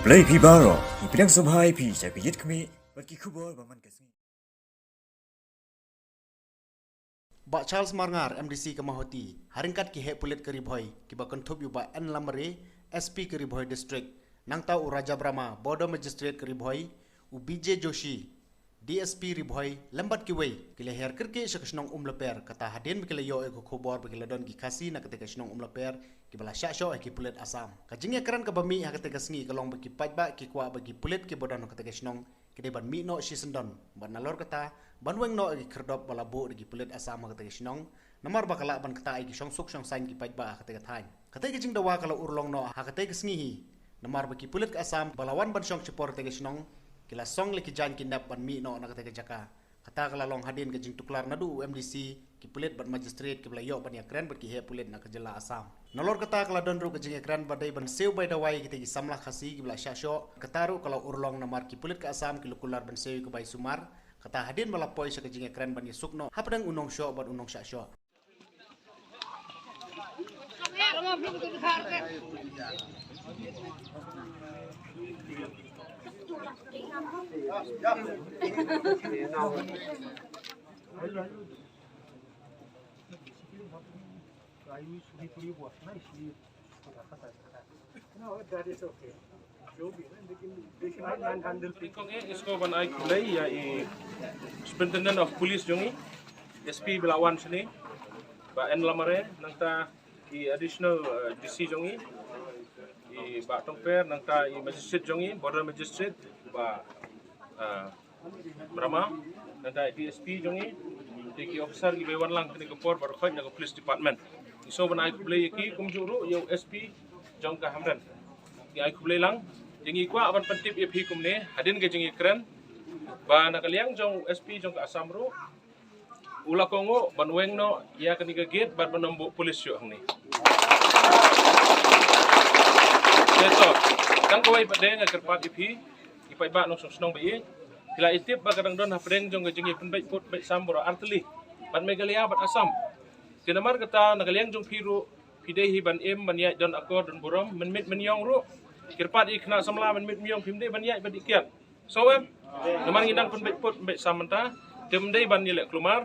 Play Pibaro, Ipidang Subhai Pi, Sapiyit Kami, Bakikubo, Baman Kasmi. Ba Charles Marngar MDC Kamahoti haringkat ki he pulit ke Ribhoi ki ba konthub yu ba N Lamare SP ke Ribhoi district nangta u Raja Brahma Border Magistrate ke Ribhoi u BJ Joshi DSP Ribhoi lambat ki wei ki le her kirke shakashnong umlaper kata hadin bi le yo e ko khobor bi le don ki khasi na kate kashnong umlaper ki bala sha ki pulit Assam ka jinge kran ka bami ha kate kasngi kalong bi ki pajba ki kwa ba ki pulit ki bodan kate kashnong ki ban mi no shisendon ban nalor kata banweng no ki kerdop bala bo ki pulit Assam kate kashnong namar bakala ban kata ki shong suk shong sain ki pajba kate kathain kate ki jing dawa kala urlong no ha kate kasngi hi namar ba ki pulit Assam balawan ban shong chipor kate kashnong kila song le ki jan kinap ban mi no nakate ka jaka kata kala long hadin ka jing tuklar nadu MDC ki pulit ban magistrate ki bala yo ban yakran ban ki he pulit na kajela Assam nolor kata kala don ru ka jing ekran badai ban seu bai dawai ki samla khasi ki bala shasho kataru kala urlong namar ki pulit ka Assam ki lukular ban seu ki bai sumar kata hadin bala poi sa ka jing ekran ban yesukno hapadang unong sho ban unong shasho Isko ban ai kulai ya Superintendent of Police jongi SP Belawan sini ba N Lamare nangta i additional DC jongi i ba Tongper nangta i magistrate jongi border magistrate ba Brahma nangta DSP jongi tiki officer gi bewan lang kini kopor baru khoj na police department iso ban ai kulai ki kumjuru yo SP jong ka hamdan gi ai kulai lang jengi kwa aban pentip EP kumne hadin ge jengi keren ba nakaliang jong SP jong ka Assam ru ula kongo banweng no ya kani ge gate bar banombo police yo hangni Beto kang kawai padeng kerpat EP ipai ba no snong bi kila itip ba kadang don hapdeng jong ge jengi penbai put bai sambora artli ban megalia ban Assam kinamar kata nakaliang jong piru pidehi ban em ban ya don akor don burom menmit menyong ru kirpat ikna samla menmit menyong pimde ban ya ban ikiat so namar ngidang penbai put bai samanta temdei ban yelek kelumar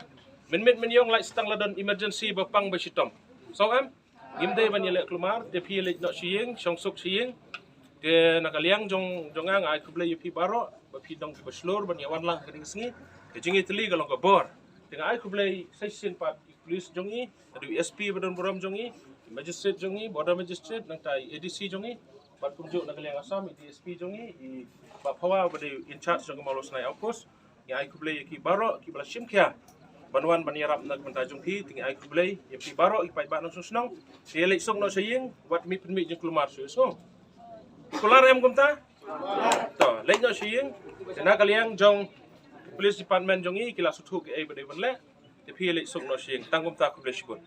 menmit menyong like stang ladon emergency bapang basitom so gimdei ban yelek kelumar te pilek no siyeng songsuk siyeng te nakaliang jongang ai kublai pi baro ba pi dong baslor ban yawan lang kering sngi te jingi teli galong ka bor tengah ai kublai session pat police jongi adu SP badon borom jongi magistrate jongi border magistrate nang tai ADC jongi pat kumjuk nakaliang Assam DSP jongi i ba pawa bade in charge jong malos nai outpost ya ai kublai ki baro ki bala simkya banwan banyarap nag mentajung pi tinggal ai kublai ya pi baro ipai ba nang susnong dia lek sok no saying wat mi penmi jeng kelumar so kular em kumta to lek no saying na kaliang jong police department jongi kila sutu ke ai bade banle te pi lek sok no saying tangkum ta kublai shikun